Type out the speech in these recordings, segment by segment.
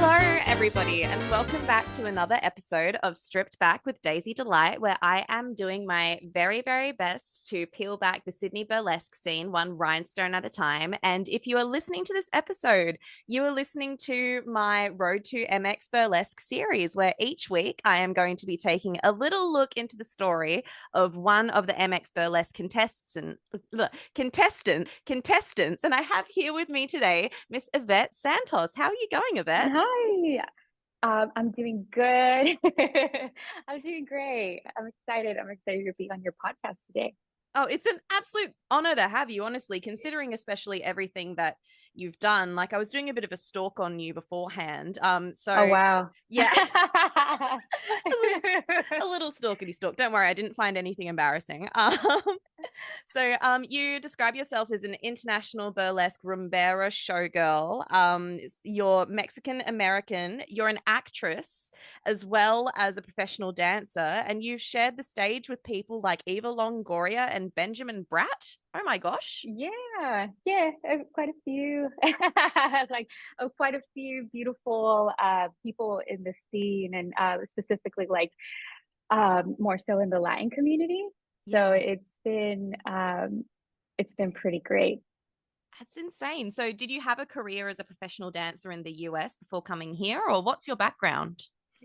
Hello, everybody, and welcome back to another episode of Stripped Back with Daisy Delight, where I am doing my very, very best to peel back the Sydney burlesque scene one rhinestone at a time. And if you are listening to this episode, you are listening to my Road to Mx Burlesque series, where each week I am going to be taking a little look into the story of one of the MX Burlesque contestants. And I have here with me today Miss Yvette Santos. How are you going, Yvette? Hi, I'm doing good. I'm doing great. I'm excited. I'm excited to be on your podcast today. Oh, it's an absolute honor to have you, honestly, considering especially everything that you've done. Like I was doing a bit of a stalk on you beforehand. Oh, So wow. yeah, a little a little stalkity stalk. Don't worry, I didn't find anything embarrassing. You describe yourself as an international burlesque rumbera showgirl. You're Mexican American. You're an actress as well as a professional dancer, and you've shared the stage with people like Eva Longoria and Benjamin Bratt. Oh my gosh. Yeah, quite a few, like quite a few beautiful people in the scene, and specifically like more so in the Latin community. So Yeah, it's been pretty great. that's insane. So, did you have a career as a professional dancer in the US before coming here, or what's your background?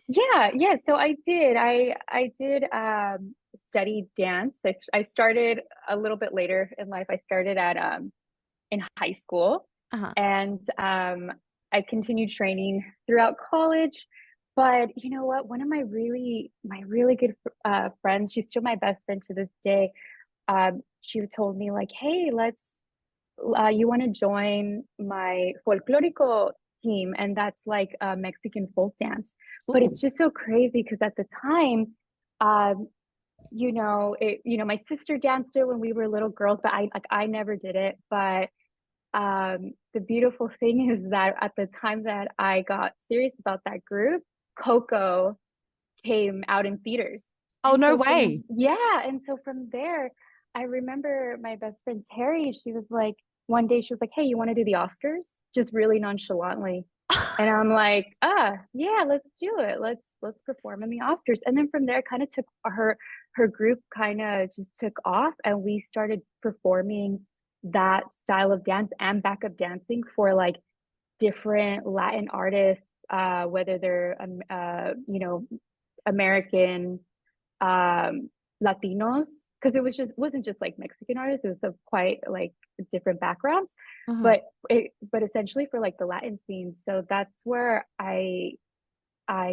Yeah. So I did study dance. I started a little bit later in life. I started at in high school, Uh-huh. and I continued training throughout college. But you know what? One of my really good friends, she's still my best friend to this day. She told me like, "Hey, let's you want to join my folklorico team?" And that's like a Mexican folk dance. But Ooh. it's just so crazy because at the time, um, my sister danced it when we were little girls, but I never did it. But the beautiful thing is that at the time that I got serious about that group, Coco came out in theaters. Oh, And no so way. from there, I remember my best friend Terry, she was like, one day she was like, "Hey, you want to do the Oscars?" Just really nonchalantly. And I'm like, yeah, let's do it. Let's perform in the Oscars. And then from there kind of took her group kind of just took off, and we started performing that style of dance and backup dancing for like different Latin artists, whether they're American, Latinos, because it wasn't just like Mexican artists, it was of quite like different backgrounds, Mhm. but essentially for like the Latin scene. So that's where I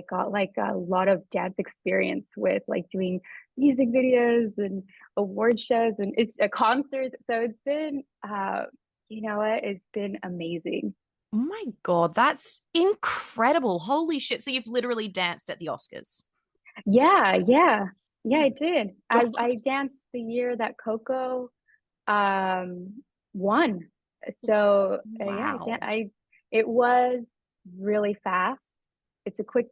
got like a lot of dance experience with like doing music videos and award shows and it's a concert. So it's been you know what, it's been amazing. Oh my God, that's incredible. Holy shit. So you've literally danced at the Oscars. Yeah, Oh I my did. I God. I danced the year that Coco won. So yeah, Wow. it was really fast. It's a quick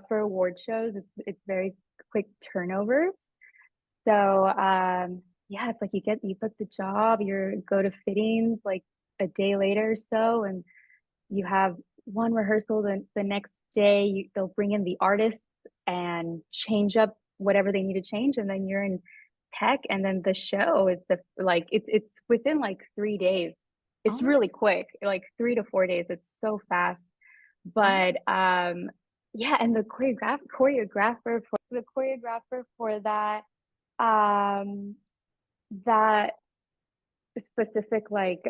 for award shows. It's very quick turnovers. So yeah, it's like you book the job, you go to fittings like a day later or so, and you have one rehearsal. Then the next day they'll bring in the artists and change up whatever they need to change, and then you're in tech, and then the show is it's within like 3 days. It's Oh, really quick, like 3 to 4 days. It's so fast. oh. But yeah, and the choreographer for um that specific like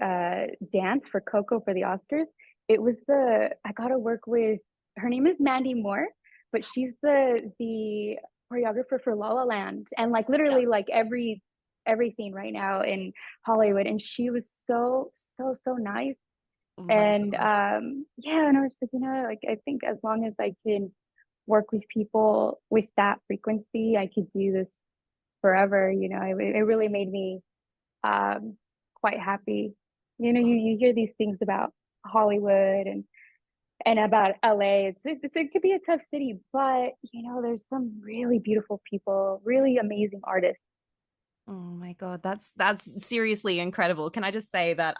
dance for Coco for the Oscars, it was the I got to work with, her name is Mandy Moore, but she's the choreographer for La La Land and like Yeah. literally like everything right now in Hollywood, and she was so nice. Oh my And God. yeah, and I was like, like I think as long as I can work with people with that frequency, I could do this forever. It really made me um, quite happy. You hear these things about Hollywood and about LA. It could be a tough city, but there's some really beautiful people, really amazing artists. Oh my God, that's seriously incredible. Can I just say that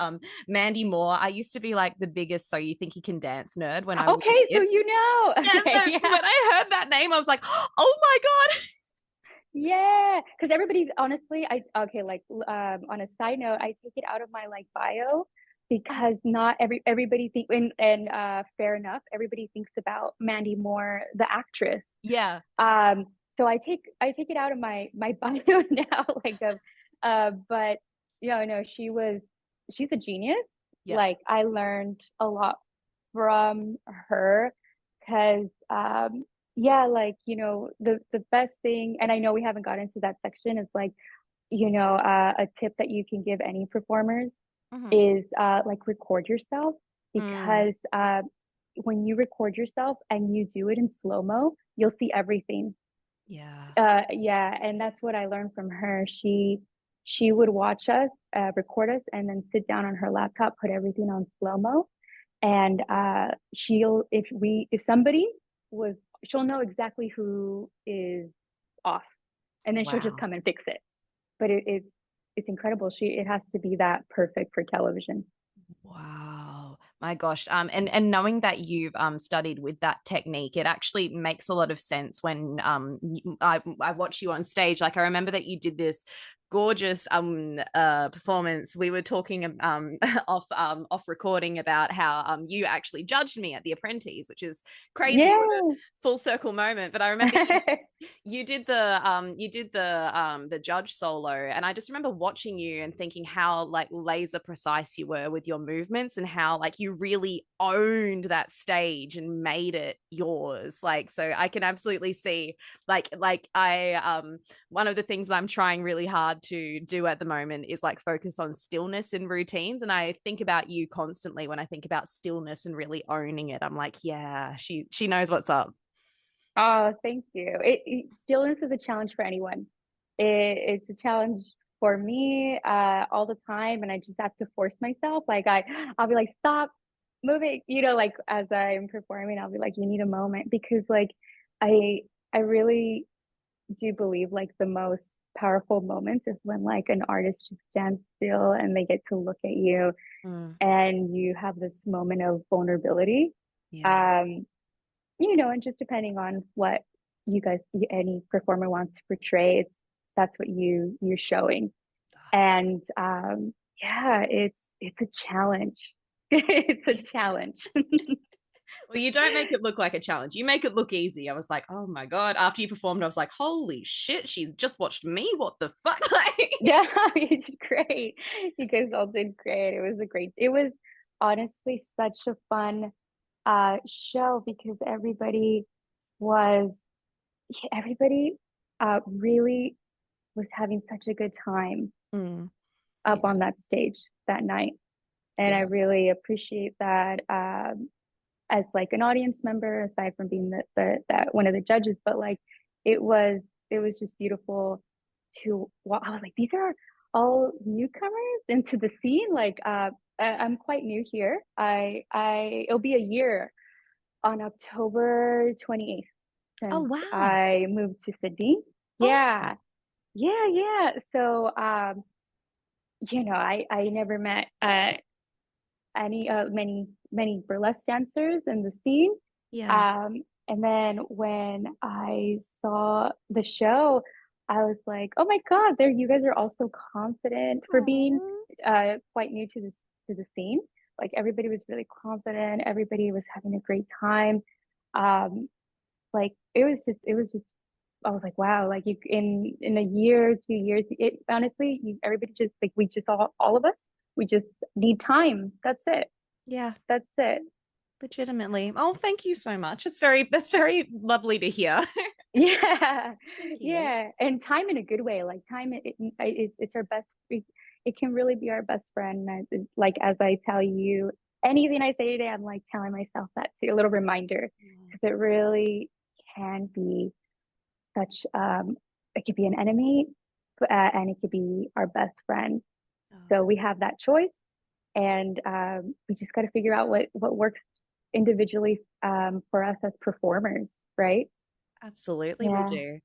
Mandy Moore, I used to be like the biggest so you think you can dance nerd when I was a Okay, so kid. you know. Yeah, Okay, so yeah. when I heard that name, I was like, oh my God. Yeah, because everybody's honestly, I okay, like on a side note, I take it out of my like bio because not everybody think and fair enough, everybody thinks about Mandy Moore, the actress. Yeah. Um, so I take it out of my bio now, like but no, she's a genius. Yeah. Like I learned a lot from her because yeah, like the best thing, and I know we haven't got into that section, is like a tip that you can give any performers Hmm. is like record yourself Mm, because when you record yourself and you do it in slow-mo, you'll see everything. yeah. Yeah, and that's what I learned from her. She would watch us, record us, and then sit down on her laptop, put everything on slow-mo, and she'll if somebody was she'll know exactly who is off, and then she'll just Wow. come and fix it. But it's incredible. It has to be that perfect for television. Wow. My gosh. And knowing that you've studied with that technique, it actually makes a lot of sense when I watch you on stage. Like I remember that you did this gorgeous performance. We were talking off recording about how you actually judged me at The Apprentice, which is crazy. What a Yeah. full circle moment. But I remember you did the judge solo, and I just remember watching you and thinking how like laser precise you were with your movements and how like you really owned that stage and made it yours. Like so I can absolutely see like I one of the things that I'm trying really hard to do at the moment is like focus on stillness in routines, and I think about you constantly when I think about stillness and really owning it. I'm like, yeah, she knows what's up. Oh, thank you. Stillness is a challenge for anyone. It's a challenge for me all the time, and I just have to force myself. Like I'll be like, stop moving. Like as I'm performing, I'll be like, you need a moment because like I I really do believe like the most powerful moments is when like an artist just stands still and they get to look at you Mm, and you have this moment of vulnerability. yeah. Um, and just depending on what any performer wants to portray, that's what you're showing. And yeah, it's a challenge. It's a challenge. Well, you don't make it look like a challenge. You make it look easy. I was like, oh my God. After you performed, I was like, holy shit, she's just watched me. What the fuck? Yeah, you did great. You guys all did great. It was honestly such a fun show because was everybody really was having such a good time Mm, up yeah, on that stage that night. And I yeah. really appreciate that as like an audience member, aside from being that one of the judges, but like it was it was just beautiful to I was like, these are all newcomers into the scene. Like I'm quite new here. I it'll be a year on October 28th Oh, since wow. I moved to Sydney. Oh, Yeah. Yeah, yeah. So I never met any many burlesque dancers in the scene. yeah. And then when I saw the show, I was like, oh my God, there you guys are all so confident for being Aw. quite new to the scene. Like everybody was really confident, everybody was having a great time. Um, like it was just I was like, wow, like you in a year, 2 years, it honestly, everybody just like we just all of us, we just need time. That's it. Yeah, That's it. legitimately. Oh, thank you so much. That's very lovely to hear. Yeah, Thank you. yeah, and time in a good way. Like time, it's our best. It can really be our best friend. Like as I tell you, anything I say today, I'm like telling myself that too. A little reminder because it really can be such. It could be an enemy, and it could be our best friend. So we have that choice, and we just got to figure out what works individually for us as performers, right? Absolutely, we Yeah, do.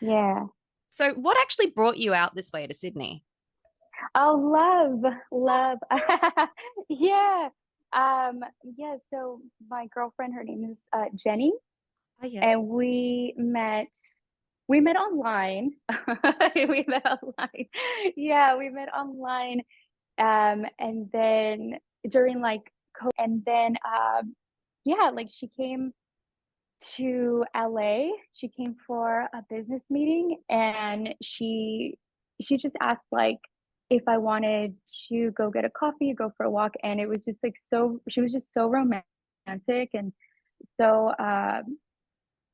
yeah. So, what actually brought you out this way to Sydney? Oh, love. Yeah. Um, yeah, so my girlfriend, her name is Jenny, Oh, yes. and we met online. We met online. Yeah, we met online. And then during like and then yeah, like she came to LA. She came for a business meeting and she just asked like if I wanted to go get a coffee, go for a walk. And it was just like so she was just so romantic and so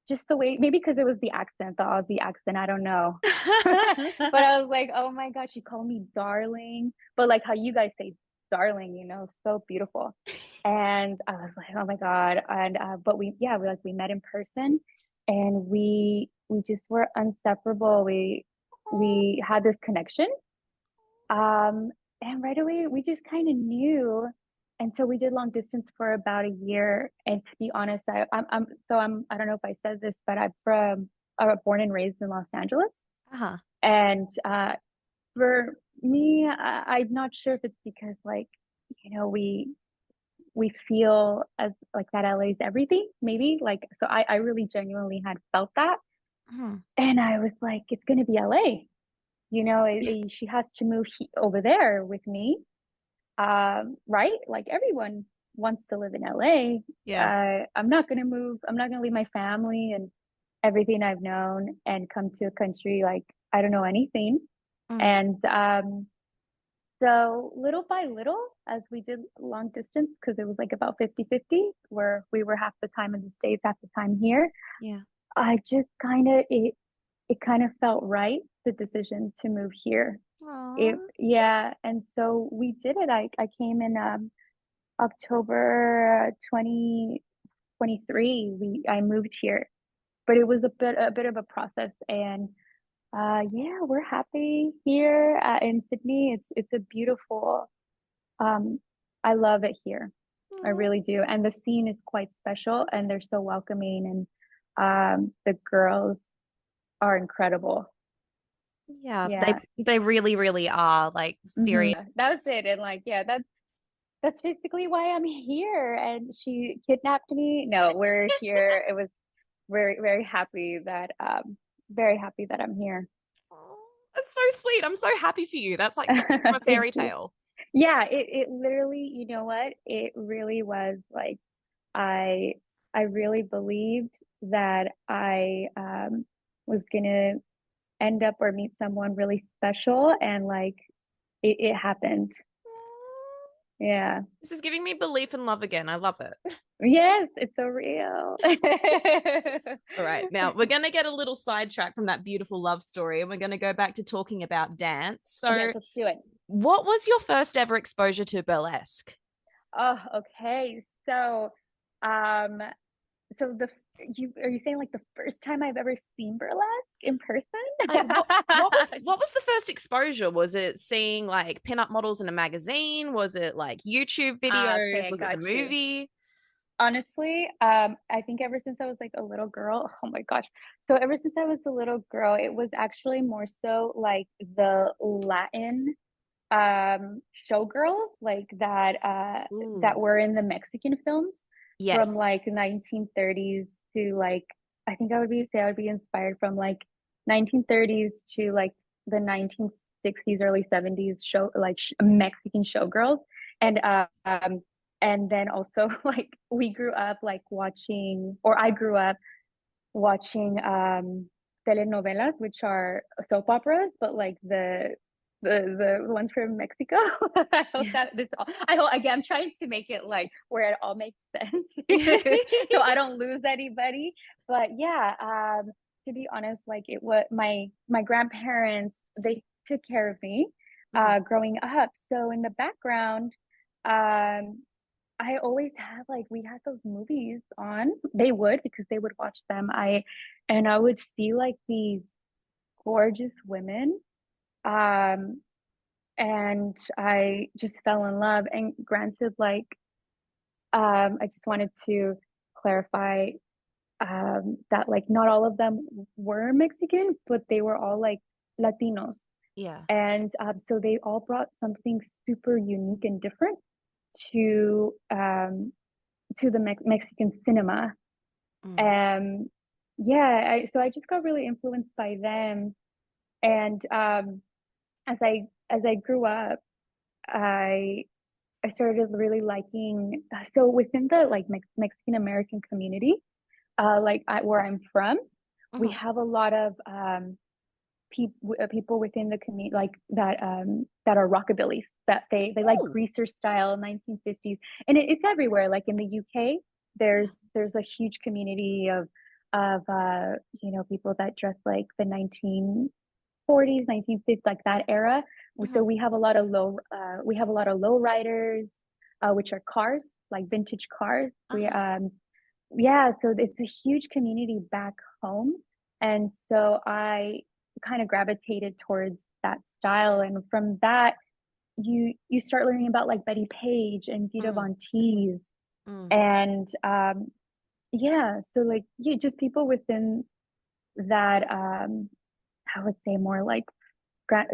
just the way maybe because it was the accent, the Aussie accent, I don't know. But I was like, oh my God, she called me darling. But like how you guys say darling, so beautiful. And I was like, oh my God. And but we met in person and we just were inseparable. We had this connection. Um, and right away we just kind of knew. And so we did long distance for about a year. And to be honest, I don't know if I said this, but I was born and raised in Los Angeles. Uh-huh. And for me, I'm not sure if it's because like, we feel as like that LA is everything, maybe. Like, so I really genuinely had felt that. Mhm. And I was like, it's gonna be LA. She has to move over there with me. Right? Like everyone wants to live in LA. Yeah. I'm not gonna move, I'm not gonna leave my family and everything I've known and come to a country like I don't know anything. Mm. And so little by little, as we did long distance, because it was like about 50-50, where we were half the time in the States, half the time here, Yeah. I just kind of, it kind of felt right, the decision to move here. Aw. Yeah. And so we did it. I came in October 2023. I moved here, but it was a bit of a process. And yeah, we're happy here in Sydney. It's a beautiful. Um, I love it here. I Aw. really do. And the scene is quite special, and they're so welcoming, and the girls are incredible. Yeah, they Yeah. they really, really are like serious. That was it. And like, yeah, that's basically why I'm here. And she kidnapped me. No, we're here. It was very, very happy that I'm here. Aw, that's so sweet. I'm so happy for you. That's like something from a Thank fairy you. tale. Yeah, it literally, you know what? It really was like I I really believed that I was gonna end up or meet someone really special, and like it happened. Yeah. This is giving me belief and love again. I love it. Yes, it's so real. All right. Now we're going to get a little sidetracked from that beautiful love story and we're going to go back to talking about dance. Yes, So, let's do it. what was your first ever exposure to burlesque? Oh, okay. Um, so are you saying like the first time I've ever seen burlesque in person? Like what was the first exposure? Was it seeing like pinup models in a magazine? Was it like YouTube videos? Okay, I Was it the got you. movie? Honestly, I think ever since I was like a little girl, oh my gosh. So ever since I was a little girl, it was actually more so like the Latin showgirls like that Ooh. were in the Mexican films from Yes. like 1930s to like I think I would be inspired from like 1930s to like the 1960s, early 70s show like Mexican showgirls. And and then also like we grew up like watching, or I grew up watching telenovelas, which are soap operas, but like the ones from Mexico. I hope Yeah. that this all, I hope again I'm trying to make it like where it all makes sense so I don't lose anybody. But yeah, to be honest, like it was my grandparents, they took care of me Mm. growing up. So in the background, um I always had like we had those movies on. They would because they would watch them. I would see like these gorgeous women. Um and I just fell in love. And granted, like I just wanted to clarify, that like not all of them were Mexican, but they were all like Latinos. Yeah. And so they all brought something super unique and different to the Mexican cinema. Mm. Um, yeah, so I just got really influenced by them. And as I grew up, I I started really liking so within the like Mexican American community, where I'm from, we Mhm. have a lot of people within the community like that are rockabillys that they like Oh, greaser style 1950s, and it's everywhere. Like in the UK, yeah. there's a huge community of people that dress like the 1940s, 1950s, like that era. So Mhm. we have a lot of low riders, which are cars, like vintage cars. We Uh-huh. Yeah, so it's a huge community back home. And so I kind of gravitated towards that style. And from that, you start learning about like Betty Page and Vita Mm. Von Teese. Mm. And yeah, so like just people within that I would say more like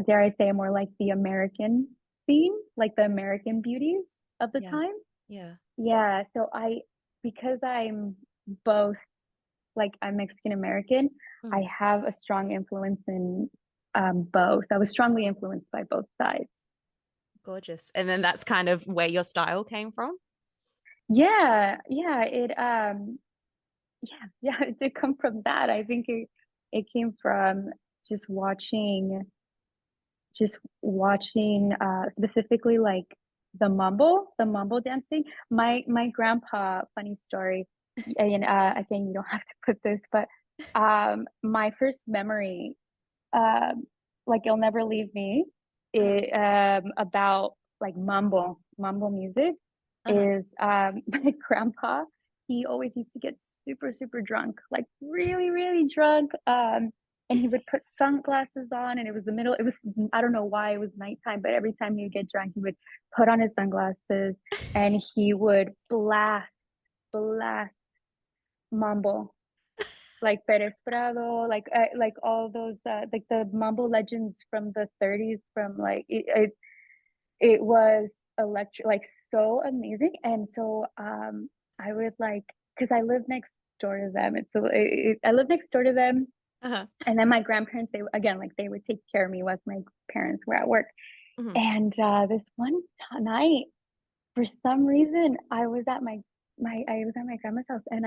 dare I say more like the American theme, like the American beauties of the Yeah. time. Yeah. Yeah, so I because I'm both like I'm Mexican American, I Mm. have a strong influence in both. I was strongly influenced by both sides. Gorgeous. And then that's kind of where your style came from? Yeah, yeah, it did come from that. I think it came from just watching specifically like the mambo dancing. My grandpa, funny story, and again, you don't have to put this, but my first memory, um, like it'll never leave me, Uh-huh. about like mambo music Uh-huh. is my grandpa. He always used to get super super drunk, like really really drunk. And he would put sunglasses on, and it was the middle. It was I don't know why it was nighttime, but every time he would get drunk, he would put on his sunglasses and he would blast mambo like Perez Prado, like all those like the mambo legends from the 30s from like it was electric, like so amazing. And so I would like because I live next door to them. I live next door to them, Uh-huh. and then my grandparents, they again like they would take care of me once my parents were at work. Mhm. And this one night, for some reason, I was at my grandma's house, and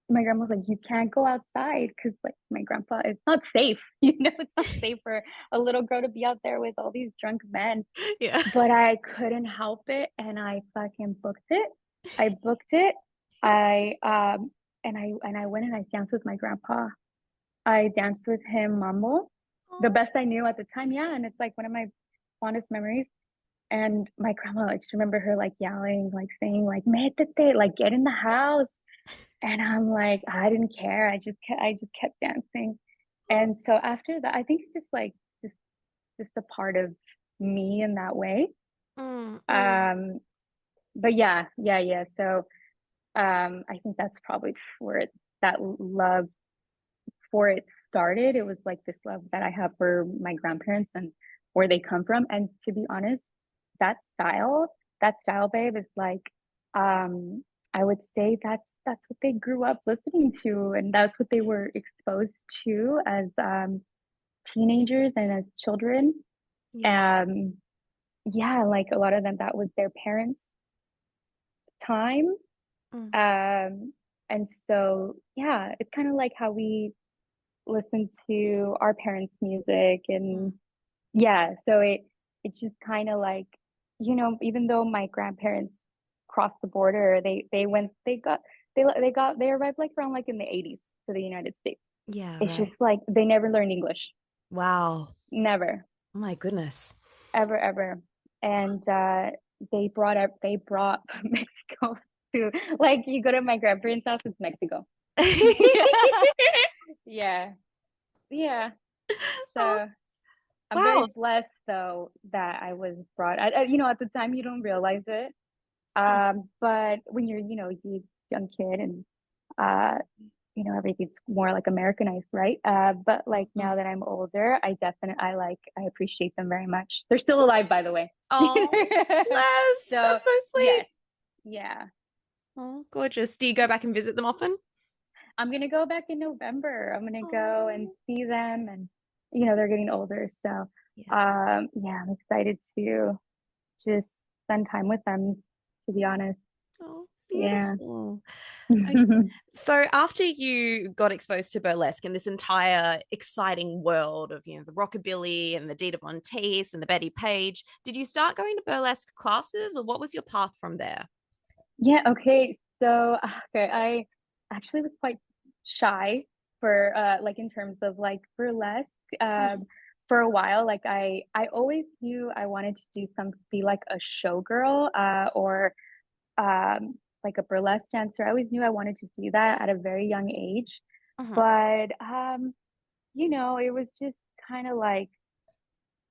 my grandma was like, "You can't go outside because like my grandpa, it's not safe. It's not safe for a little girl to be out there with all these drunk men." Yeah. But I couldn't help it, and I fucking booked it. I booked it. I and I went and I danced with my grandpa. I danced with him mambo, the Oh. best I knew at the time. Yeah, and it's like one of my fondest memories. And my grandma, like, just remember her like yelling, like saying, like, "Métete, like, get in the house." And I'm like, I didn't care. I just kept dancing. And so after that, I think it's just like just just a part of me in that way. Mm, mm. Um, but yeah. So I think that's probably where that love for it started. It was like this love that I have for my grandparents and where they come from. And to be honest, that that style, babe, is like, I would say that's what they grew up listening to, and that's what they were exposed to as teenagers and as children. Yeah. Um, yeah, like a lot of them, that was their parents' time. Mm, Um, and so yeah, it's kind of like how we listen to our parents' music. And mm. yeah, so it's just kind of like, even though my grandparents crossed the border, they arrived like around like in the 80s to the United States. Yeah, It's just right. like they never learned English. Wow. Never, Oh my goodness. ever. And they brought Mexico to, like, you go to my grandparents' house, it's Mexico. Yeah. Yeah. Oh, So I'm very wow. blessed though that I was brought. At the time you don't realize it, Mm, but when you're, you young kid and uh, everything's more like Americanized, right? But like now that I'm older, I appreciate them very much. They're still alive, by the way. Oh, bless. So That's so sweet. yes, yeah. Oh, gorgeous. Do you go back and visit them often? I'm gonna go back in November. I'm gonna go and Oh, see them, and they're getting older, so yeah. yeah, I'm excited to just spend time with them, to be honest. Oh, Yeah. beautiful. I- So after you got exposed to burlesque and this entire exciting world of, the rockabilly and the Dita Von Teese and the Betty Page, did you start going to burlesque classes or what was your path from there? Yeah, okay. So, okay, I actually was quite shy for like in terms of like burlesque. Mhm. For a while, like I always knew I wanted to be like a showgirl or like a burlesque dancer. I always knew I wanted to do that at a very young age. Mhm. But it was just kind of like,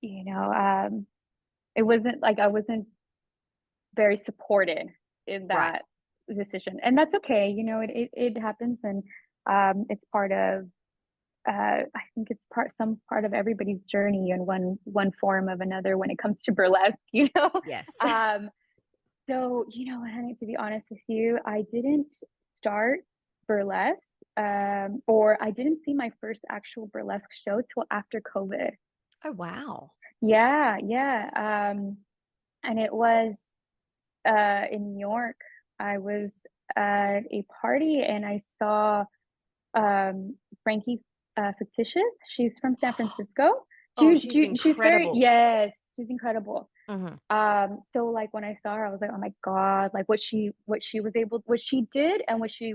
it wasn't like I wasn't very supported in Right. that decision, and that's okay. It happens, and it's part of. I think it's some part of everybody's journey in one form of another when it comes to burlesque. Yes. Um, so honey, to be honest with you, I didn't start burlesque, or I didn't see my first actual burlesque show till after COVID. Oh, wow. Yeah, yeah. And it was in New York. I was at a party and I saw Frankie Fictitious. She's from San Francisco. Oh, she's She's very, incredible. yes, she's incredible. Mhm. So like when I saw her, I was like, oh my God, like what she did and what she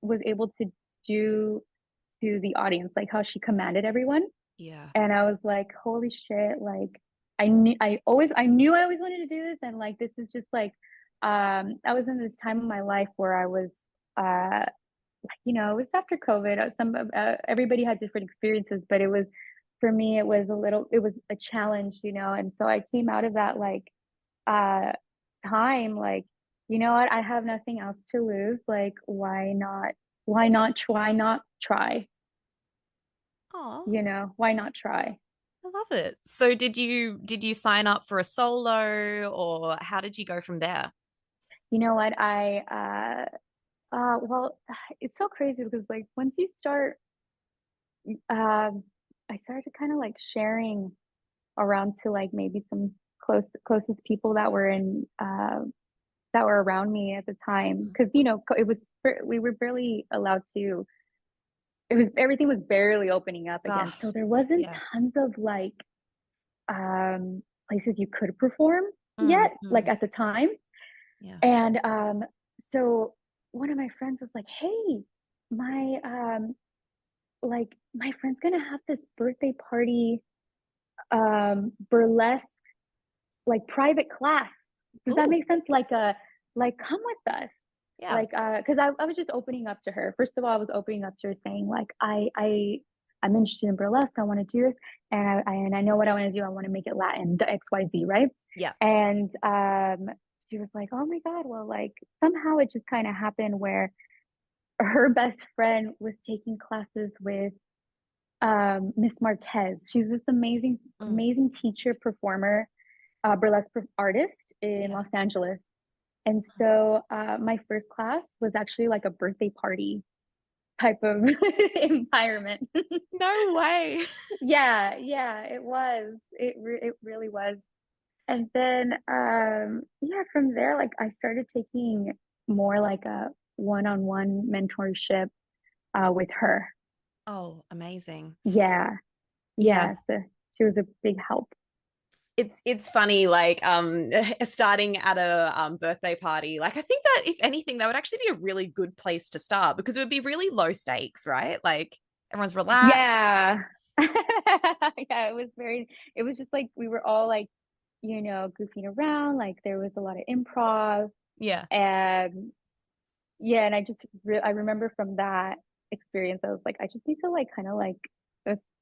was able to do to the audience, like how she commanded everyone. Yeah. And I was like, holy shit, like I knew I always wanted to do this. And like, this is just like, I was in this time of my life where I was, it was after COVID. Everybody had different experiences, but for me, it was a challenge, and so I came out of that like, uh, time, like, you know what, I have nothing else to lose. Like, why not try? Oh, Why not try? I love it. So did you sign up for a solo or how did you go from there? You know what? Well, it's so crazy because like once you start, um, I started kind of like sharing around to like maybe some closest people that were around me at the time because we were barely allowed to. It was everything was barely opening up again, Oh, so there wasn't yeah. tons of like places you could perform Mm, yet, like mm, at the time. yeah. And so one of my friends was like, "Hey, my my friend's gonna have this birthday party, burlesque, like private class. Does that Oh, make sense? Like come with us." yeah. Like, because I was just opening up to her. First of all, I was opening up to her saying like, I'm interested in burlesque. I want to do this, and I know what I want to do. I want to make it Latin, the XYZ, right? Yeah. And she was like, "Oh my God!" Well, like somehow it just kind of happened where her best friend was taking classes with Miss Marquez. She's this amazing, Mm, amazing teacher, performer, burlesque artist in yeah. Los Angeles. And so my first class was actually like a birthday party type of environment. No way. Yeah, yeah, it was. It really was. And then yeah, from there like I started taking more like a one-on-one mentorship with her. Oh, amazing. Yeah. Yeah. Yeah, so she was a big help. It's funny, like starting at a birthday party. Like I think that if anything, that would actually be a really good place to start because it would be really low stakes, right? Like everyone's relaxed. Yeah. Yeah, it was just like we were all like, goofing around. Like there was a lot of improv. Yeah. And yeah, and I remember from that experience, I was like, I just need to like kind of like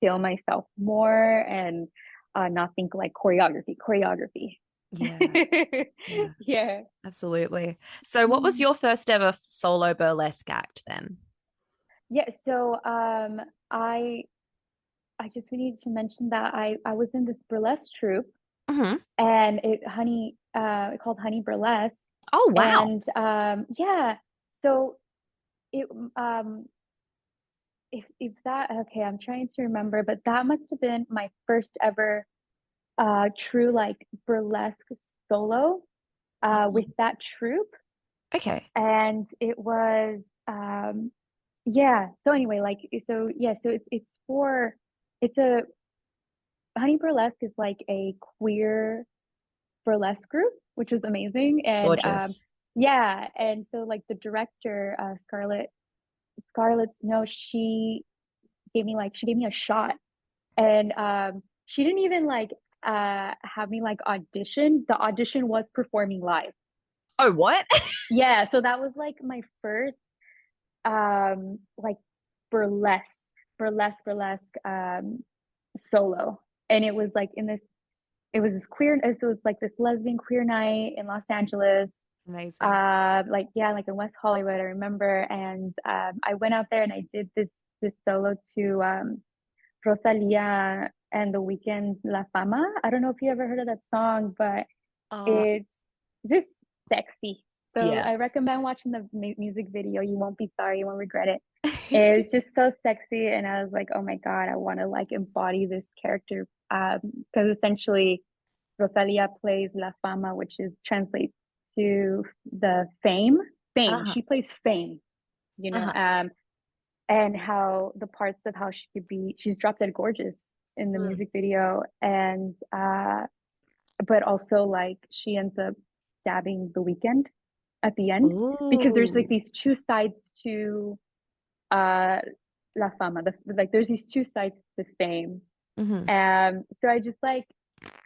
feel myself more and not think like choreography. Yeah. Yeah. Yeah. Absolutely. So what was Mm. your first ever solo burlesque act then? Yeah, so I I just need to mention that I was in this burlesque troupe, Hmm. and it called Honey Burlesque. Oh, wow. And yeah, so it if that okay, I'm trying to remember, but that must have been my first ever true like burlesque solo with Oh, that troupe. okay. And it was yeah, so anyway, like so yeah, so it's for it's a Honey Burlesque is like a queer burlesque group, which was amazing. And Gorgeous. yeah, and so like the director, Scarlett Snow, she gave me a shot. And she didn't even like have me like audition. The audition was performing live. Oh, what? Yeah, so that was like my first like burlesque burlesque solo. And it was like in this it was this queer it was like this lesbian queer night in Los Angeles, Amazing. like yeah, like in West Hollywood, I remember. And I went out there and I did this solo to Rosalia and The Weeknd, La Fama. I don't know if you ever heard of that song, but Uh, it's just sexy. So yeah. I recommend watching the music video. You won't be sorry, you won't regret it. It's just so sexy, and I was like, oh my God, I want to like embody this character. Because essentially Rosalia plays La Fama, which is translates to the fame. Fame. Uh-huh. She plays fame, Uh-huh. and how the parts of how she could be, she's drop dead gorgeous in the Mm. music video. And but also like she ends up stabbing The Weeknd at the end, because there's like Ooh. these two sides to uh La Fama. Like there's these two sides to fame. Hmm. So I just like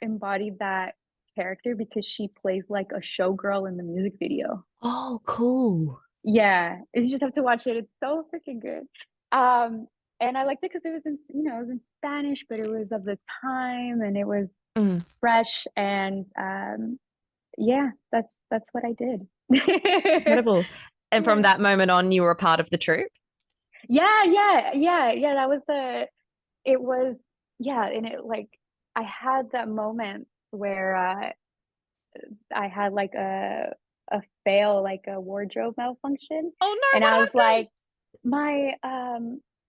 embodied that character because she plays like a showgirl in the music video. Oh, cool. Yeah, you just have to watch it. It's so freaking good. Um, and I liked it because it was in, it was in Spanish, but it was of the time and it was Mm. fresh. And yeah, that's what I did. Incredible. And from Yeah. that moment on, you were a part of the troupe? Yeah. That was it was, yeah. And it like, I had that moment where I had like a fail, like a wardrobe malfunction. Oh no, And what I was like, happened? my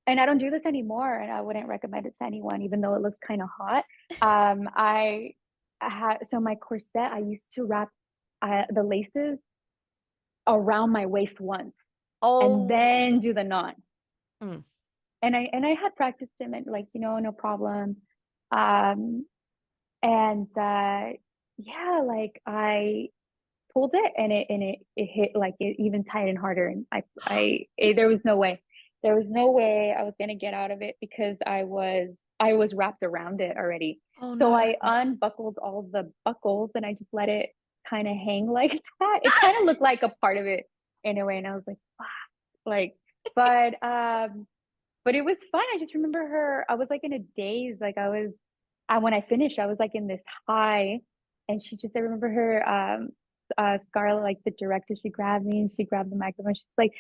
and I don't do this anymore, and I wouldn't recommend it to anyone, even though it looks kind of hot. I had so my corset, I used to wrap the laces around my waist once and Oh. then do the knot. Mm. And I had practiced it, and like, no problem. Um and yeah, like I pulled it, and it hit, like it even tightened harder. And there was no way. There was no way I was gonna get out of it because I was wrapped around it already. Oh So no. I unbuckled all the buckles and I just let it kind of hang like that. It kind of looked like a part of it in a way, and I was like, wow, like, but but it was fun. I just remember I was like in a daze. Like when I finished, I was like in this high. And I remember her, Scarlett, like the director, she grabbed me and she grabbed the microphone. She's like,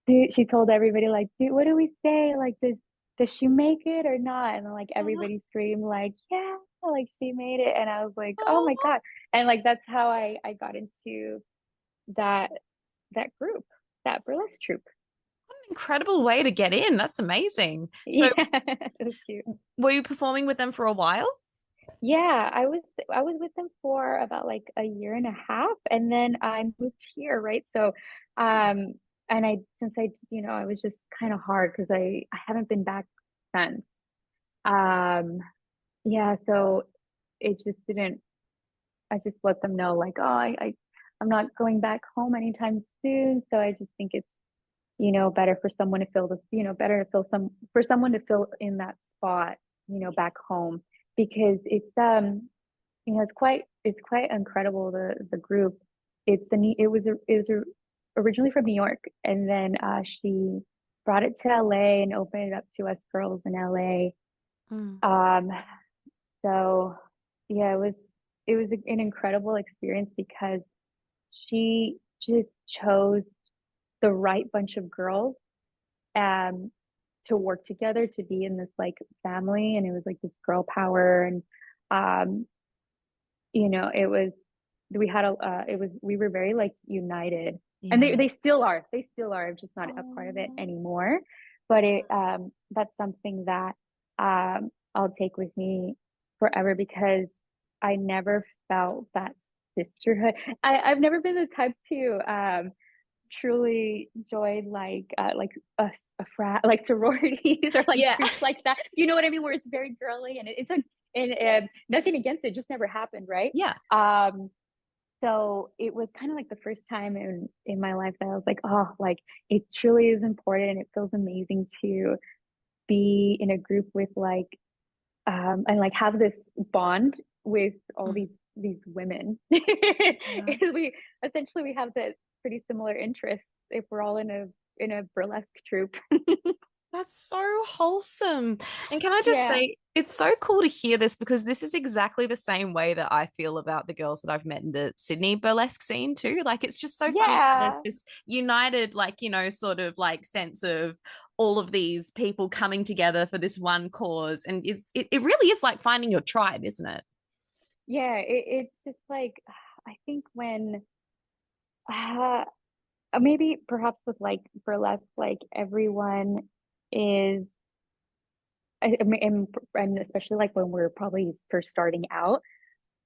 dude, she told everybody, like, dude, what do we say? Like, does she make it or not? And then, like, Oh, everybody screamed, like, yeah, like she made it. And I was like, oh my oh, God. And like, that's how I got into that, that group, that burlesque troupe. what an incredible way to get in. That's amazing. So, Yeah, it was cute. were you performing with them for a while? Yeah, I was with them for about like a year and a half, and then I moved here, right? So, and I since I was just kind of hard because I haven't been back since. Um, yeah, so it just didn't. I just let them know like, oh, I'm not going back home anytime soon. So I just think it's better for someone to fill better to fill for someone to fill in that spot, back home, because it's quite incredible, the group. It was originally from New York, and then she brought it to LA and opened it up to us girls in LA. Mm. Um, so yeah, it was an incredible experience because she just chose the right bunch of girls. to work together, to be in this like family, and it was like this girl power. And um it was, we had a it was, we were very like united, and Yeah. they still are I'm just not a part of it Oh. anymore. But that's something that I'll take with me forever, because I never felt that sisterhood. I've never been the type to truly join like a frat, like sororities, or like Yeah. groups like that, you know what I mean, where it's very girly, and it's a, and nothing against it, just never happened, right? Yeah. um so it was kind of like the first time in my life that I was like, oh, like it truly is important. It feels amazing to be in a group with like and like have this bond with all Mm. these women. Yeah. We essentially we have the pretty similar interests if we're all in a burlesque troupe. That's so wholesome. And can I just Yeah. say, it's so cool to hear this because this is exactly the same way that I feel about the girls that I've met in the Sydney burlesque scene too. Like it's just so funny how there's Yeah. this united, like, sort of like sense of all of these people coming together for this one cause. And it really is like finding your tribe, isn't it? Yeah, it's just like I think when uh maybe perhaps with like burlesque, like everyone is and especially like when we're probably first starting out,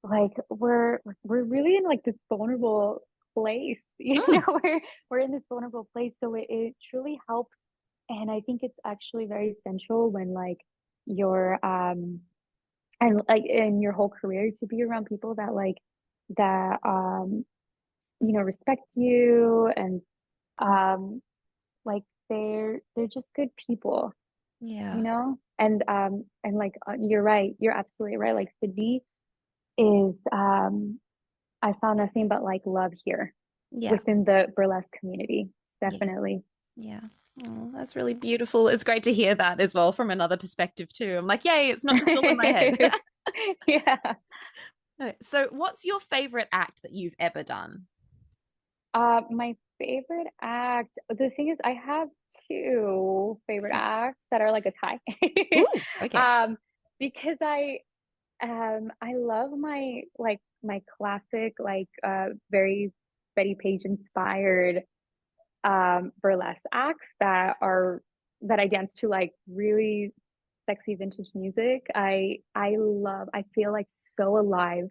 like we're really in like this vulnerable place, Mm. we're in this vulnerable place, so it truly helps. And I think it's actually very essential when like you're and like in your whole career, to be around people that like that respect you, and um like they're just good people, Yeah. and like you're right, you're absolutely right, like Sydney is I found nothing but like love here Yeah. within the burlesque community, Yeah. definitely. Yeah. Oh, that's really beautiful. It's great to hear that as well from another perspective too. I'm like, yay, it's not just all in my head. Yeah. So, what's your favorite act that you've ever done? My favorite act, the thing is, I have two favorite acts that are like a tie. Ooh, okay. um because I love my like my classic like very Betty Page inspired burlesque acts that I dance to like really sexy vintage music. I feel like so alive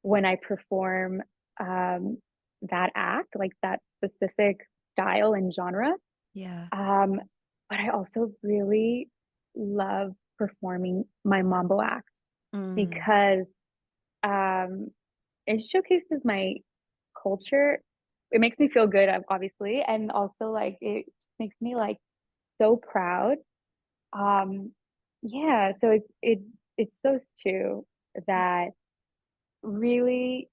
when I perform um that act, like that specific style and genre. Yeah. Um but I also really love performing my Mambo act, Mm, because um it showcases my culture. It makes me feel good, obviously, and also like it just makes me like so proud. Um, yeah, so it's those two that really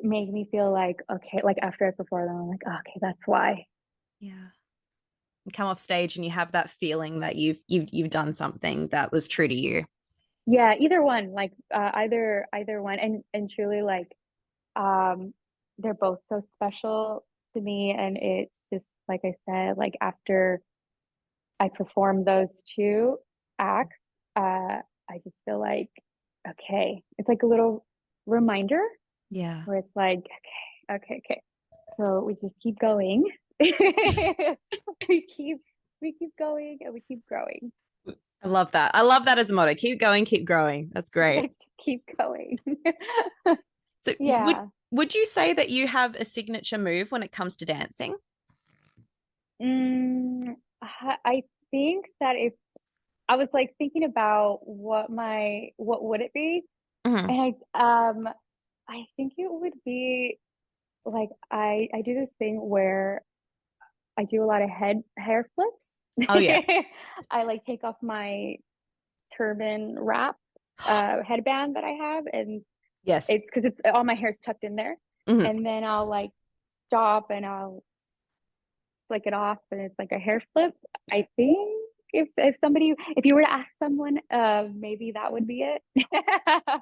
make me feel like okay, like after I perform them, I'm like, oh, okay, that's why. yeah. You come off stage and you have that feeling that you've done something that was true to you. Yeah, either one, like either one, and truly like um they're both so special to me, and it's just like I said, like after I perform those two acts, I just feel like, okay, it's like a little reminder Yeah. where it's like, okay, okay, okay. So we just keep going. we keep we keep going, and we keep growing. I love that. I love that as a motto. Keep going, keep growing. That's great. Keep going. So Yeah. would you say that you have a signature move when it comes to dancing? I think that if I was like thinking about what would it be, Mhm. and I think it would be like I do this thing where I do a lot of head hair flips. Oh yeah. I like take off my turban wrap headband that I have, and Yes. it's because it's all my hair's tucked in there, Mhm. and then I'll like stop and I'll flick it off, and it's like a hair flip. I think if somebody, if you were to ask someone, maybe that would be it.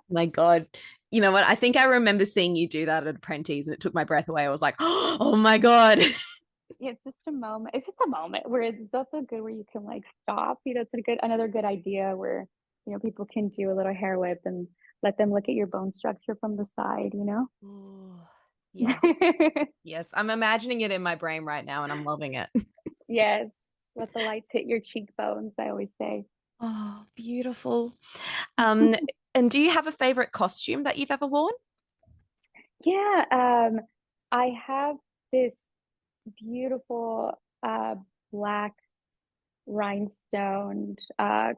My God. You know what? I think I remember seeing you do that at Apprentice and it took my breath away. I was like, oh my God. it's just a moment. It's just a moment where it's also good where you can like stop. It's another good idea where people can do a little hair whip and let them look at your bone structure from the side. Ooh, yes. Yes. I'm imagining it in my brain right now and I'm loving it. Yes, let the lights hit your cheekbones, I always say. Oh, beautiful. Um, and do you have a favorite costume that you've ever worn? Yeah, I have this beautiful black rhinestoned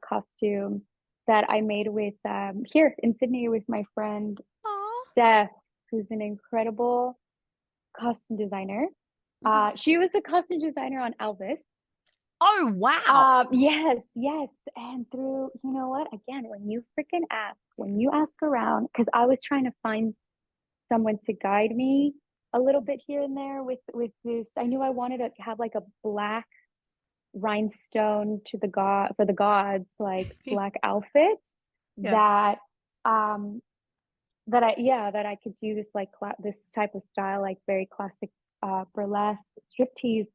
costume that I made with here in Sydney with my friend Oh. Steph, who's an incredible costume designer. Mhm. She was the costume designer on Elvis. Oh, wow. Yes, yes. And through, you know what? Again, when you ask around, because I was trying to find someone to guide me a little bit here and there with this. I knew I wanted to have like a black rhinestone to the god for the gods, like black outfit Yeah. that um that I could do this like this type of style, like very classic burlesque striptease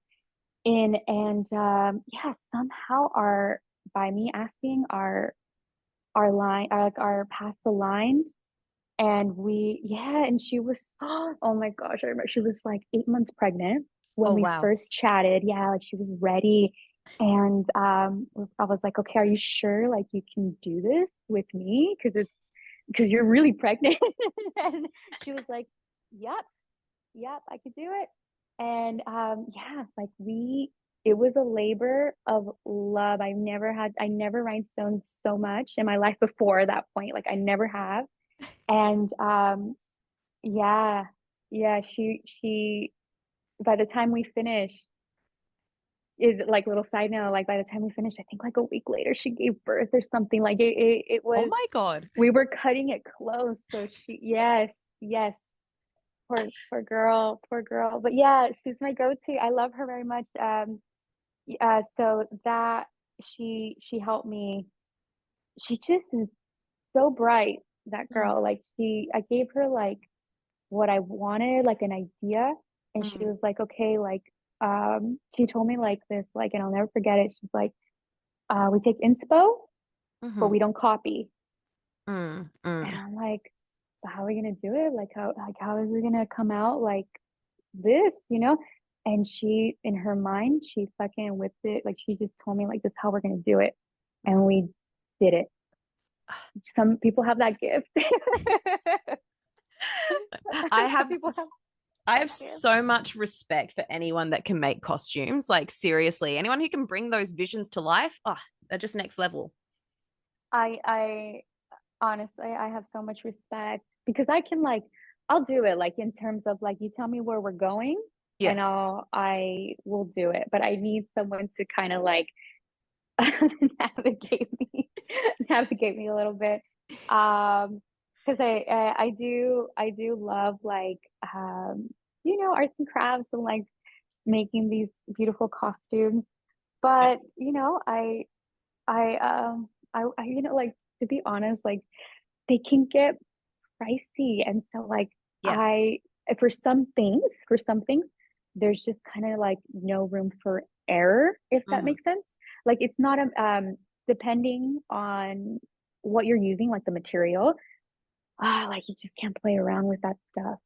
in. And yeah, somehow our by me asking our line our paths aligned. And and she was, oh my gosh, I remember she was like 8 months pregnant when Oh, we wow. first chatted. Yeah, like she was ready. And I was like, okay, are you sure like you can do this with me? Because you're really pregnant. And she was like, yep, yep, I could do it. And yeah, like it was a labor of love. I never rhinestoned so much in my life before that point. Like I never have. And yeah, yeah, she by the time we finished, is like little side note, like by the time we finished, I think like a week later she gave birth or something. Like it Oh was my God. we were cutting it close. So yes, yes. Poor girl, poor girl. But yeah, she's my go-to. I love her very much. So that she helped me. She just is so bright, that Mm, girl. Like I gave her like what I wanted, like an idea. And she mm, was like, okay, like, she told me like this, like, and I'll never forget it. She's like, we take inspo, but mhm, we don't copy. And mm. I'm like, how are we gonna do it? How is it gonna come out like this? And she, in her mind, she fucking whipped it. Like she just told me like this is how we're gonna do it. And Mm. we did it. Some people have that gift. I Some have people have I that have gift. so much respect for anyone that can make costumes. Like seriously, anyone who can bring those visions to life, oh, they're just next level. I honestly, I have so much respect because I'll do it like in terms of like you tell me where we're going Yeah. and I will do it. But I need someone to kind of like navigate me navigate me a little bit. Because I do love like arts and crafts and like making these beautiful costumes. Yeah. But I like to be honest, like they can get pricey. And so like Yes. I for some things, there's just kind of like no room for error, if that Mm. makes sense. Like it's not depending on what you're using, like the material, like you just can't play around with that stuff.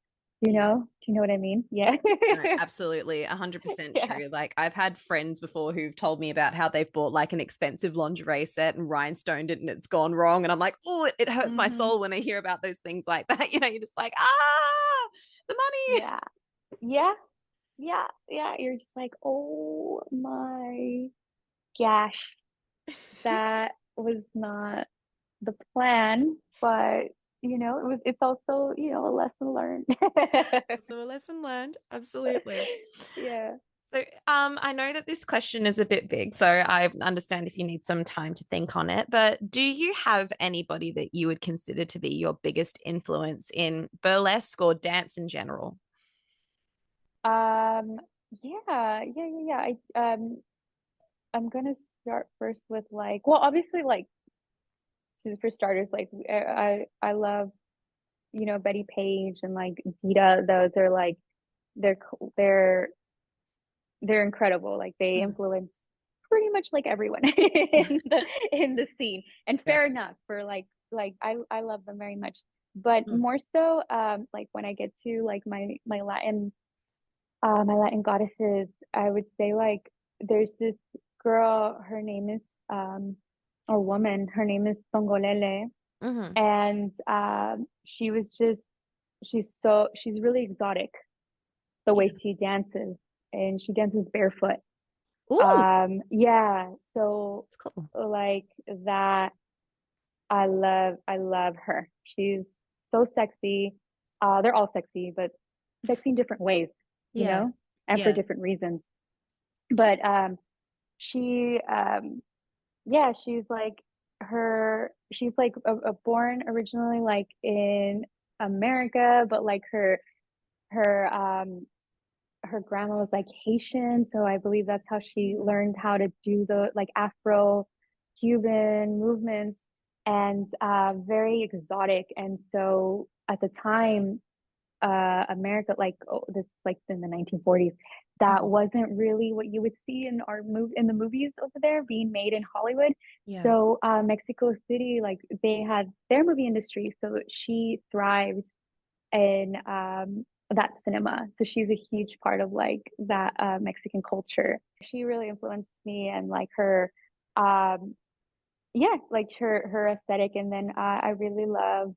Yeah. Do you know what I mean? Yeah. No, absolutely, 100% Yeah. true. Like I've had friends before who've told me about how they've bought like an expensive lingerie set and rhinestoned it and it's gone wrong. And I'm like, oh, it hurts my Hmm. soul when I hear about those things like that. You're just like, the money. Yeah. Yeah. Yeah. Yeah. You're just like, oh my gosh, that was not the plan, but it's also, a lesson learned. Also a lesson learned. Absolutely. Yeah. So, I know that this question is a bit big, so I understand if you need some time to think on it. But do you have anybody that you would consider to be your biggest influence in burlesque or dance in general? Um, yeah, yeah, yeah, yeah. I'm gonna start first with like, well, obviously, like, for starters, like, I love, Betty Page and like Dita. Those are like, they're they're incredible. Like they influence pretty much like everyone in the scene. And Yeah. fair enough for I love them very much. But Mm. more so like when I get to like my Latin goddesses, I would say like there's this girl, her name is or woman, her name is Tongolele. Mm-hmm. And she was just she's really exotic the way Yeah. she dances, and she dances barefoot. Ooh, Yeah, so it's cool. like that, I love her. She's so sexy. They're all sexy, but sexy in different ways, you Yeah. know, and for Yeah. different reasons. But she yeah, she's like a born originally like in America, but like her her grandma was like Haitian, so I believe that's how she learned how to do the like Afro Cuban movements, and very exotic. And so at the time, America, like this like in the 1940s, that Mhm. wasn't really what you would see in our move in the movies over there being made in Hollywood. Yeah. So Mexico City, like they had their movie industry, so she thrived in that cinema. So she's a huge part of like that Mexican culture. She really influenced me, and like her, yeah, like her aesthetic. And then I really love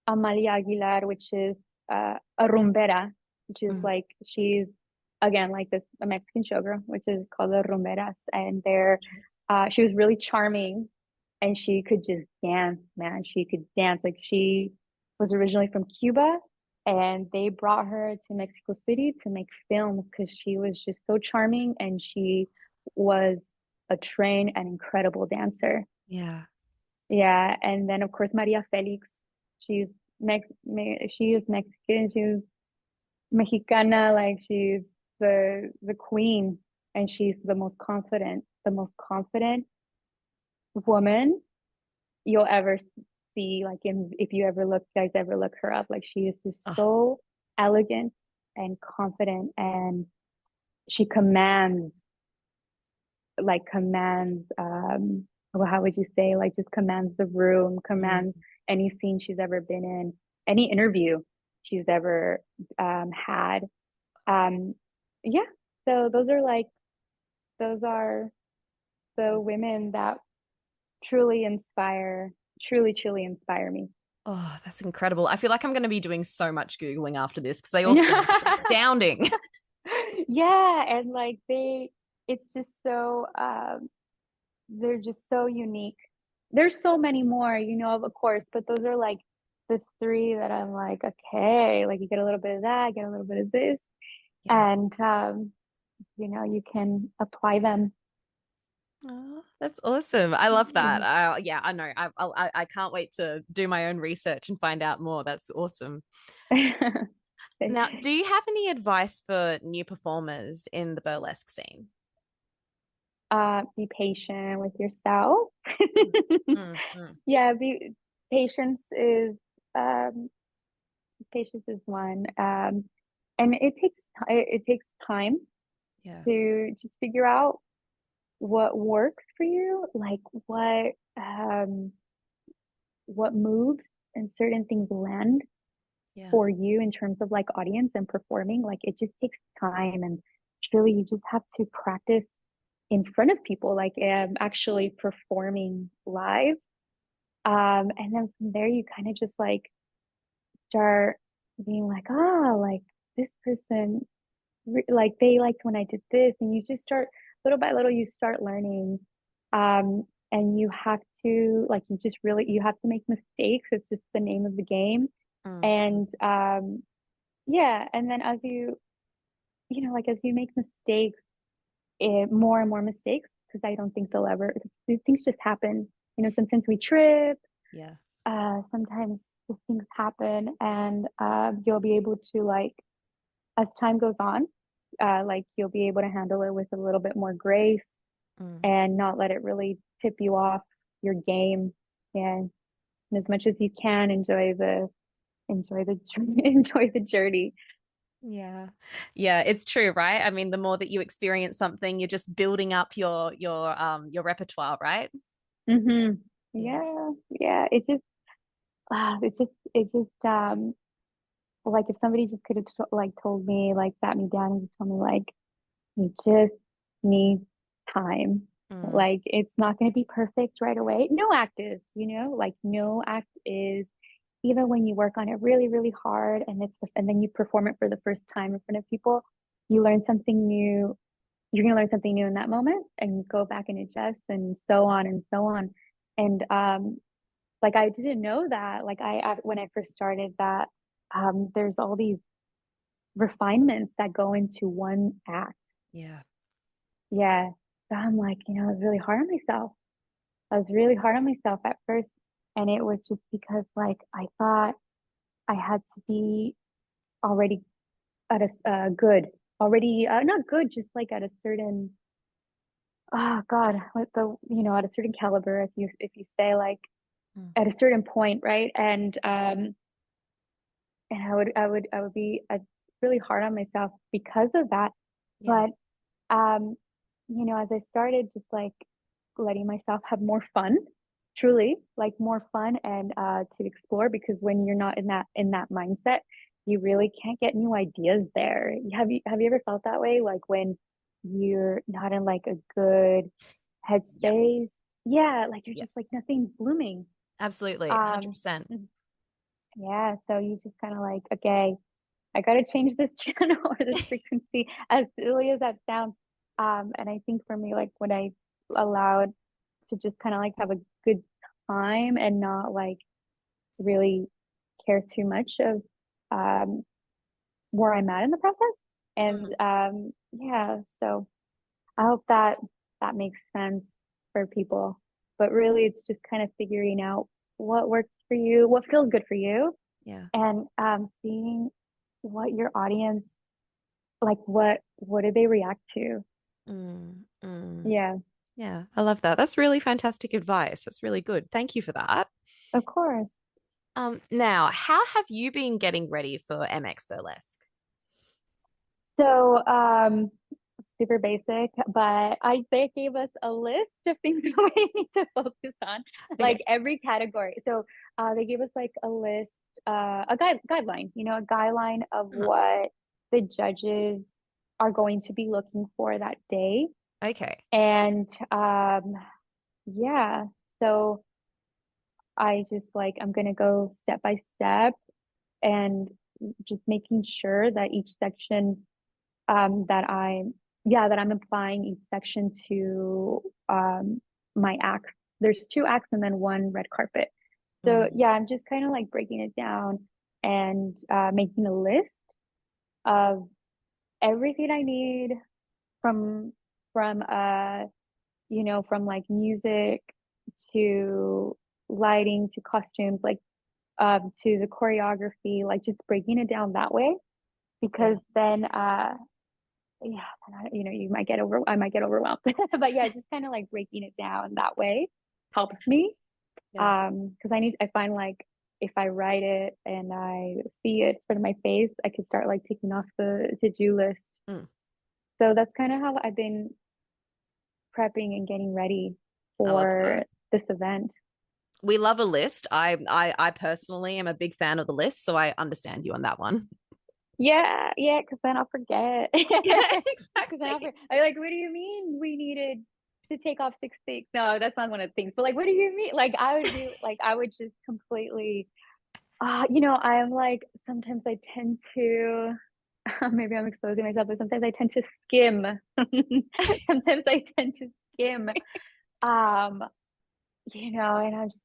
Amalia Aguilar, which is a rumbera, which is Mhm. like she's again like this a Mexican showgirl, which is called the rumberas, and they're she was really charming, and she could just dance, man. She could dance. Like she was originally from Cuba, and they brought her to Mexico City to make films because she was just so charming, and she was a trained and incredible dancer. Yeah. Yeah, and then of course Maria Felix, she's she is Mexican, she's Mexicana, like she's the queen, and she's the most confident woman you'll ever see. Like in if you ever look, guys ever look her up, like she is just Oh, so elegant and confident, and she commands well, how would you say, like just commands the room, mm. commands any scene she's ever been in, any interview she's ever had. um yeah, so those are the women that truly inspire me. Oh, that's incredible. I feel like I'm going to be doing so much Googling after this because they all sound astounding. Yeah, and like it's just so they're just so unique. There's so many more, of course, but those are like the three that I'm like, okay, like you get a little bit of that, get a little bit of this, Yeah. and you can apply them. Oh, that's awesome. I love that. Yeah, I know. I can't wait to do my own research and find out more. That's awesome. Now, do you have any advice for new performers in the burlesque scene? Be patient with yourself. Mm, mm, mm. Yeah, be patience is um patience is one. And it takes time Yeah. to just figure out what works for you, like what moves and certain things land Yeah. for you in terms of like audience and performing. Like it just takes time, and really you just have to practice in front of people, like actually performing live. And then from there you kind of just like start being like, oh, like this person like they liked when I did this, and you just start little by little you start learning. And you have to like you have to make mistakes. It's just the name of the game. Mm, And yeah, and then like as you make mistakes, more and more mistakes, because I don't think they'll ever these things just happen. Sometimes we trip, yeah. sometimes these things happen, and you'll be able to like as time goes on, like you'll be able to handle it with a little bit more grace Mm. and not let it really tip you off your game. And as much as you can, enjoy the enjoy the journey. Yeah. Yeah, it's true, right? I mean, the more that you experience something, you're just building up your repertoire, right? Mm-hmm. Yeah. Yeah, yeah. It just like if somebody just could have like told me, like sat me down and just told me like you just need time. Mm, Like it's not going to be perfect right away. No act is, like no act is, even when you work on it really, really hard and and then you perform it for the first time in front of people, you learn something new. You're going to learn something new in that moment and you go back and adjust and so on and so on. And like I didn't know that. Like when I first started that, there's all these refinements that go into one act. yeah. Yeah. So I'm like, I was really hard on myself. I was really hard on myself at first. And it was just because like I thought I had to be already at a good, already not good, just like at a certain, oh God, what at a certain caliber, if you say like Mm, at a certain point, right? And I would be really hard on myself because of that. yeah. But um, as I started just like letting myself have more fun, truly like more fun and to explore, because when you're not in that mindset, you really can't get new ideas there. Have you ever felt that way? Like when you're not in like a good Yeah. headspace? Yeah, like you're Yeah. just like nothing's blooming. Absolutely. Um, 100%. yeah, so you just kind of like, okay, I got to change this channel or this frequency, as silly as that sounds. And I think for me, like when I allowed to just kind of like have a good time and not like really care too much of um, where I'm at in the process. And Mm, yeah, so I hope that makes sense for people. But really, it's just kind of figuring out what works for you, what feels good for you, yeah. and seeing what your audience like what do they react to? Mm, mm. Yeah, Yeah. I love that. That's really fantastic advice. That's really good. Thank you for that. of course. Now, how have you been getting ready for MX Burlesque? So super basic, but they gave us a list of things that we need to focus on, Okay. like every category. So they gave us like a list, a guideline, a guideline of Uh-huh. what the judges are going to be looking for that day. Okay. And yeah, so I just like I'm gonna go step by step and just making sure that each section that I'm applying each section to my act. There's two acts and then one red carpet. So Mm, yeah, I'm just kind of like breaking it down and making a list of everything I need from from from like music to lighting to costumes, like to the choreography, like just breaking it down that way, yeah. because then yeah, you might get I might get overwhelmed. But yeah, just kind of like breaking it down that way helps me. Yeah. Because I find like if I write it and I see it in front of my face, I can start like ticking off the to-do list. Mm, So that's kind of how I've been prepping and getting ready I love that. for this event. We love a list. I personally am a big fan of the list, so I understand you on that one. Yeah, yeah, because then I'll forget. Yeah, Because then exactly. I'm like, what do you mean we needed to take off 6 weeks? No, that's not one of the things. But like, what do you mean? Like, I would just completely, I'm like, sometimes I tend to, maybe I'm exposing myself, but sometimes I tend to skim. Sometimes I tend to skim, um, and I'm just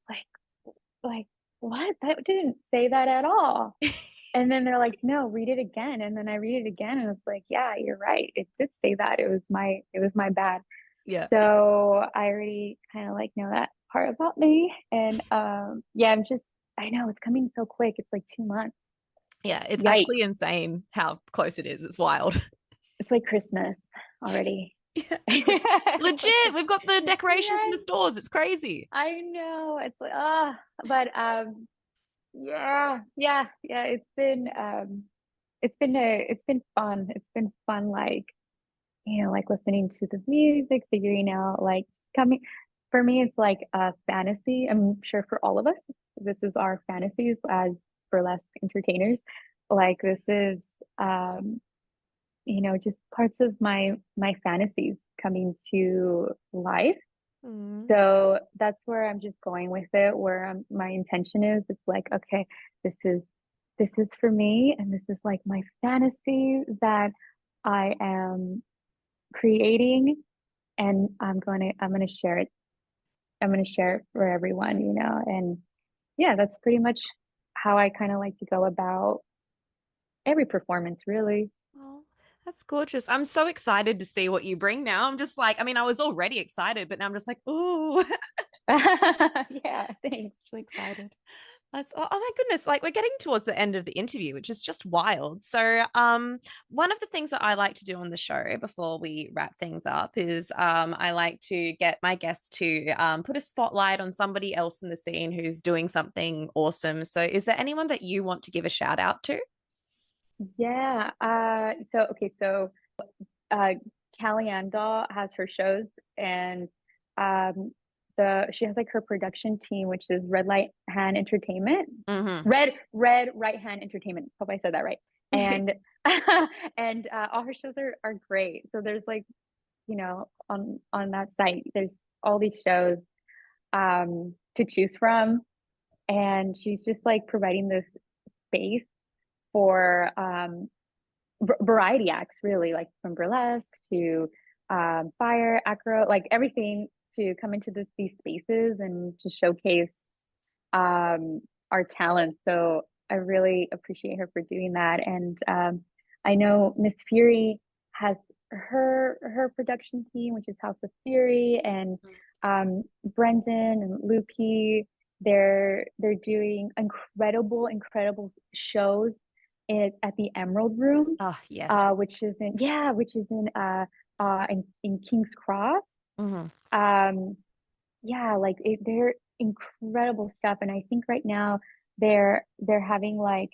like, what? That didn't say that at all. And then they're like, no, read it again. And then I read it again and it's like, yeah, you're right. It did say that. It was my bad. Yeah. So I already kind of like know that part about me. And yeah, I know it's coming so quick. It's like 2 months. Yeah, it's Yikes. actually insane how close it is. It's wild. It's like Christmas already. Yeah. It's like Legit. We've got the decorations in yes, the stores. It's crazy. I know. It's like but yeah, yeah, yeah. it's been fun. It's been fun, like, like listening to the music, figuring out like coming for me, it's like a fantasy. I'm sure for all of us, this is our fantasies as burlesque entertainers. Like this is just parts of my fantasies coming to life. Mm. So that's where I'm just going with it, where my intention is. It's like, okay, this is this is for me, and this is like my fantasy that I am creating, and I'm gonna share it. I'm gonna share it for everyone, and yeah, that's pretty much how I kind of like to go about every performance, really. Oh, that's gorgeous. I'm so excited to see what you bring now. I'm just like, I mean, I was already excited, but now I'm just like, oh, Yeah, thanks. actually excited. That's oh my goodness, like we're getting towards the end of the interview, which is just wild. So, one of the things that I like to do on the show before we wrap things up is I like to get my guests to put a spotlight on somebody else in the scene who's doing something awesome. So, is there anyone that you want to give a shout out to? Yeah. So uh Callie Andahl has her shows, and um she has like her production team, which is Red Light Hand Entertainment. Mm-hmm. Red Right Hand Entertainment. Hope I said that right. And and all her shows are great. So there's like, on that site, there's all these shows to choose from. And she's just like providing this space for variety acts, really, like from burlesque to fire, acro, like everything to come into these spaces and to showcase our talents. So I really appreciate her for doing that. And I know Miss Fury has her production team, which is House of Fury, and Brendan and Lukey. They're doing incredible shows at the Emerald Room, Oh, yes. which is in King's Cross. Mm-hmm. Um, yeah, like they're incredible stuff, and I think right now they're having like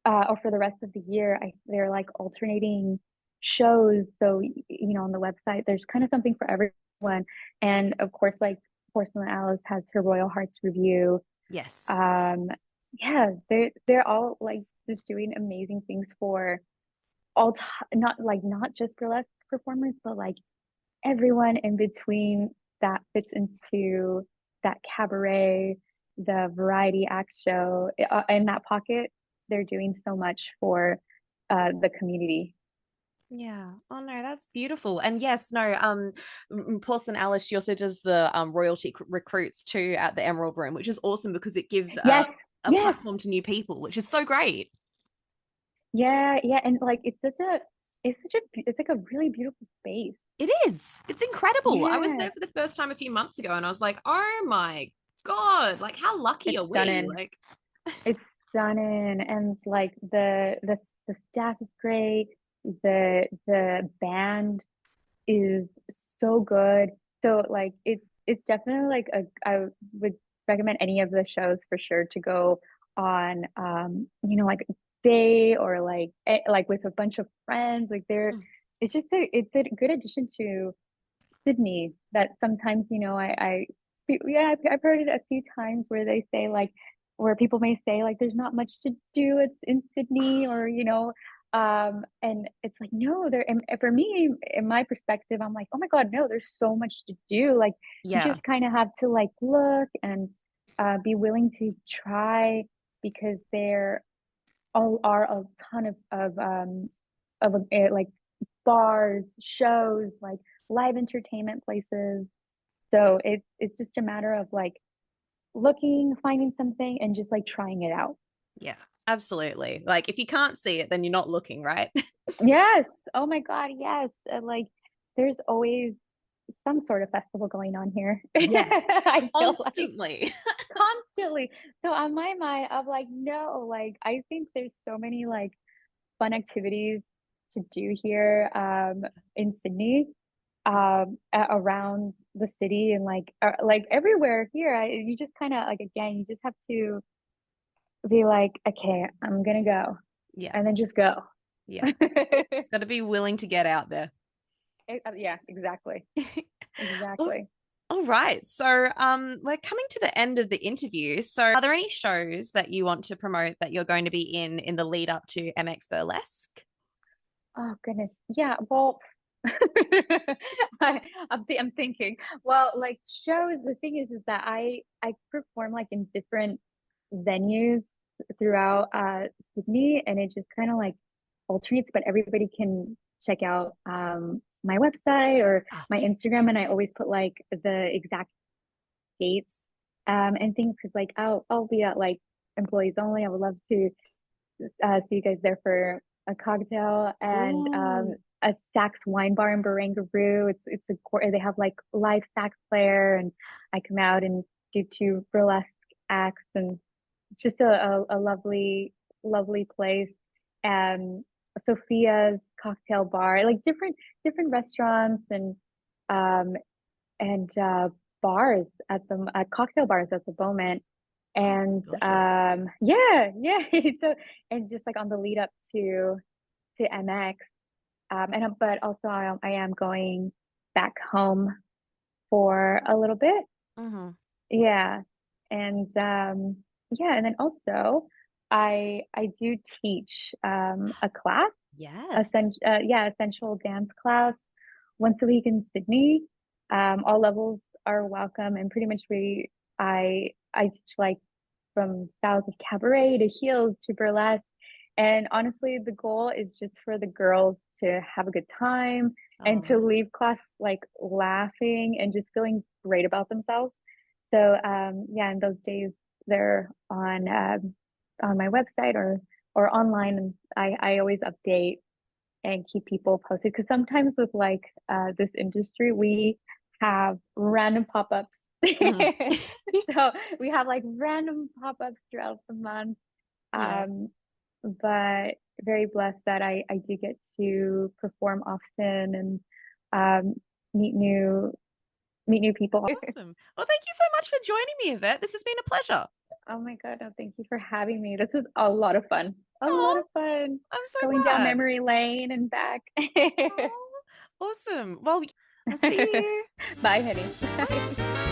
or for the rest of the year, they're like alternating shows. So on the website, there's kind of something for everyone, and of course, like Porcelain Alice has her Royal Hearts review. Yes. Um, yeah, they're all like just doing amazing things for not just burlesque performers, but like everyone in between that fits into that cabaret, the variety act show. In that pocket, they're doing so much for the community. Yeah. Oh no, that's beautiful. And yes, no, Porcelain Alice, she also does the royalty recruits too at the Emerald Room, which is awesome because it gives Yes, a yes, platform to new people, which is so great. yeah, yeah, and like it's like a really beautiful space. It is. It's incredible. I was Yeah, there for the first time a few months ago and I was like, oh my God, like how lucky it's are we? stunning. Like, It's stunning, and like the staff is great. The band is so good. So like it's definitely like I would recommend any of the shows for sure to go on like a day, or like with a bunch of friends. Like it's a good addition to Sydney that sometimes, yeah, I've heard it a few times where they say like, where people may say like, there's not much to do. It's in Sydney, or, and it's like, no, and for me, in my perspective, I'm like, oh my God, no, there's so much to do. Like, you yeah. just kind of have to like look and be willing to try, because there all are a ton of like bars, shows, like live entertainment places. So it's just a matter of like looking, finding something, and just like trying it out. Yeah, absolutely. Like if you can't see it, then you're not looking, right? Yes. Oh my God, yes. Like there's always some sort of festival going on here. Yes, I feel like constantly. constantly. So on my mind, I'm like, no, like I think there's so many like fun activities to do here in Sydney, around the city, and like everywhere here. You just kind of like, again, you just have to be like, okay, I'm gonna go. Yeah. and then just go. Yeah. It's got to be willing to get out there. Yeah, exactly. Oh, Exactly. all right. So, we're coming to the end of the interview. So, are there any shows that you want to promote that you're going to be in the lead up to MX Burlesque? Oh goodness. Yeah, well, I'm thinking. Well, like shows, the thing is that I perform like in different venues throughout Sydney, and it just kind of like alternates, but everybody can check out my website or Ah, my Instagram, and I always put like the exact dates and things because like I'll be at like employees only. I would love to see you guys there for a cocktail and ooh, a sax wine bar in Barangaroo. They have like live sax player, and I come out and do two burlesque acts, and it's just a lovely place. Um, Sophia's cocktail bar, like different restaurants um and bars at cocktail bars at the moment. oh, And gorgeous. yeah. So and just like on the lead up to MX, but also I am going back home for a little bit. Mm-hmm. Yeah, and yeah, and then also I do teach a class, Yes. essential dance class once a week in Sydney. All levels are welcome, and pretty much I teach like from styles of cabaret to heels to burlesque. And honestly, the goal is just for the girls to have a good time and to Oh, leave class like laughing and just feeling great about themselves. So yeah, and those days they're on my website or online, and I always update and keep people posted because sometimes with like this industry we have random pop-ups. mhm. So we have like random pop-ups throughout the month. Yeah. Um, but very blessed that I do get to perform often and um, meet new people. Awesome. Well, thank you so much for joining me, Yvette. This has been a pleasure. Oh my God, no, thank you for having me. This was a lot of fun. A lot Oh, of fun I'm so going down glad. memory lane and back. Oh, awesome. Well, I'll see you. Bye, honey. Bye. Bye.